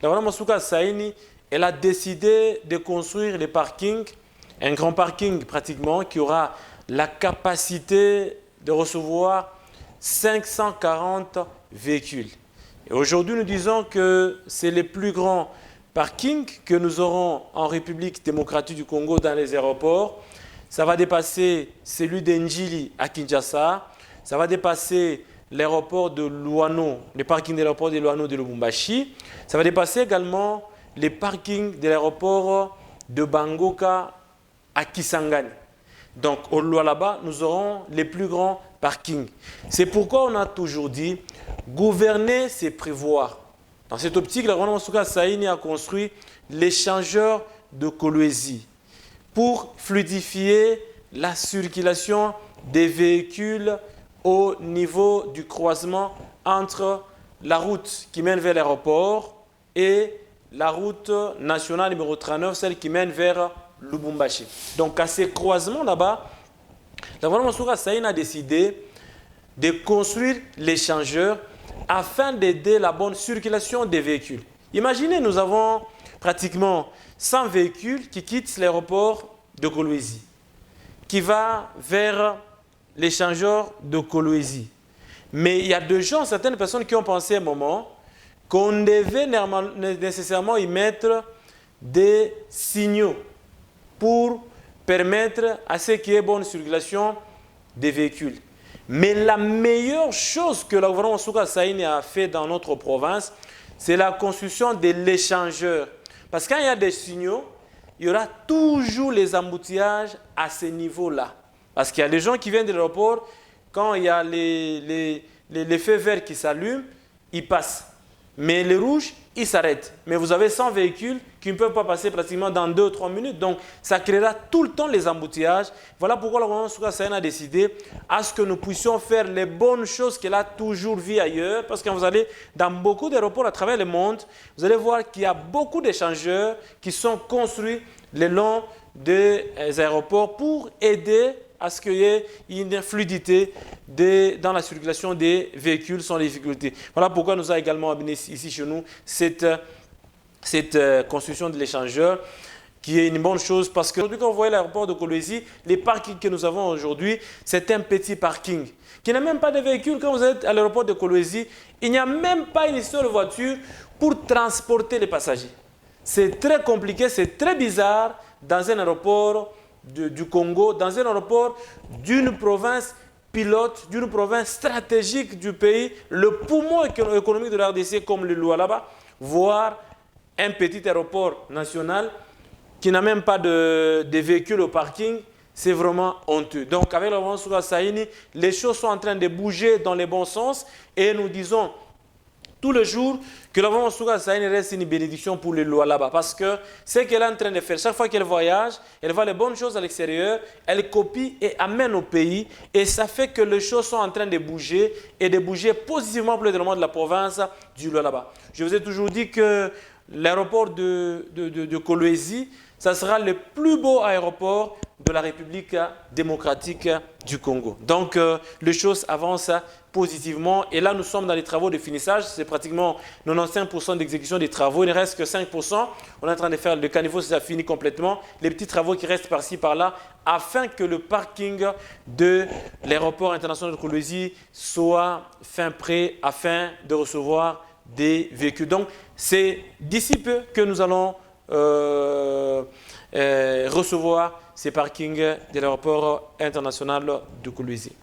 La Rwanda Masuka Saini, elle a décidé de construire les parkings, un grand parking pratiquement, qui aura la capacité de recevoir 540 véhicules. Et aujourd'hui, nous disons que c'est le plus grand parking que nous aurons en République démocratique du Congo dans les aéroports. Ça va dépasser celui d'Njili à Kinshasa. Ça va dépasser l'aéroport de Luano, le parking de l'aéroport de Luano de Lubumbashi. Ça va dépasser également les parkings de l'aéroport de Bangoka à Kisangani. Donc, au Lualaba, nous aurons les plus grands parkings. C'est pourquoi on a toujours dit, gouverner, c'est prévoir. Dans cette optique, la Rwanda Masuka Saini a construit l'échangeur de Kolwezi pour fluidifier la circulation des véhicules au niveau du croisement entre la route qui mène vers l'aéroport et la route nationale numéro 39, celle qui mène vers Lubumbashi. Donc à ces croisements là-bas, la Rwanda Masuka Saini a décidé de construire l'échangeur afin d'aider la bonne circulation des véhicules. Imaginez, nous avons pratiquement 100 véhicules qui quittent l'aéroport de Kolwezi, qui va vers l'échangeur de Kolwezi. Mais il y a des gens, certaines personnes qui ont pensé à un moment qu'on devait nécessairement y mettre des signaux pour permettre à ce qu'il y ait bonne circulation des véhicules. Mais la meilleure chose que la gouvernement Masuka Saini a fait dans notre province, c'est la construction de l'échangeur. Parce que quand il y a des signaux, il y aura toujours les embouteillages à ce niveau-là. Parce qu'il y a des gens qui viennent de l'aéroport, quand il y a les feux verts qui s'allument, ils passent. Mais les rouges, ils s'arrêtent. Mais vous avez 100 véhicules qui ne peuvent pas passer pratiquement dans 2 ou 3 minutes. Donc, ça créera tout le temps les embouteillages. Voilà pourquoi le gouvernement Masuka Saini a décidé à ce que nous puissions faire les bonnes choses qu'elle a toujours vues ailleurs. Parce que quand vous allez dans beaucoup d'aéroports à travers le monde, vous allez voir qu'il y a beaucoup d'échangeurs qui sont construits le long des aéroports pour aider à ce qu'il y ait une fluidité dans la circulation des véhicules sans difficulté. Voilà pourquoi nous avons également amené ici chez nous cette construction de l'échangeur qui est une bonne chose parce que aujourd'hui quand vous voyez l'aéroport de Kolwezi, les parkings que nous avons aujourd'hui, c'est un petit parking qui n'a même pas de véhicules. Quand vous êtes à l'aéroport de Kolwezi, il n'y a même pas une seule voiture pour transporter les passagers. C'est très compliqué, c'est très bizarre dans un aéroport du Congo, dans un aéroport d'une province pilote, d'une province stratégique du pays, le poumon économique de la RDC comme le Lualaba, voir un petit aéroport national qui n'a même pas de véhicules au parking, c'est vraiment honteux. Donc avec le gouvernement Masuka Saini, les choses sont en train de bouger dans le bon sens et nous disons tous les jours que la gouvernement Masuka Saini reste une bénédiction pour les Lualaba parce que ce qu'elle est en train de faire, chaque fois qu'elle voyage, elle voit les bonnes choses à l'extérieur, elle copie et amène au pays et ça fait que les choses sont en train de bouger et de bouger positivement pour le développement de la province du Lualaba. Je vous ai toujours dit que l'aéroport de Kolwezi, ça sera le plus beau aéroport de la République démocratique du Congo. Donc, les choses avancent positivement. Et là, nous sommes dans les travaux de finissage. C'est pratiquement 95% d'exécution des travaux. Il ne reste que 5%. On est en train de faire le caniveau, ça finit complètement. Les petits travaux qui restent par-ci, par-là, afin que le parking de l'aéroport international de Kolwezi soit fin prêt, afin de recevoir des véhicules. Donc, c'est d'ici peu que nous allons recevoir ces parkings de l'aéroport international de Kolwezi.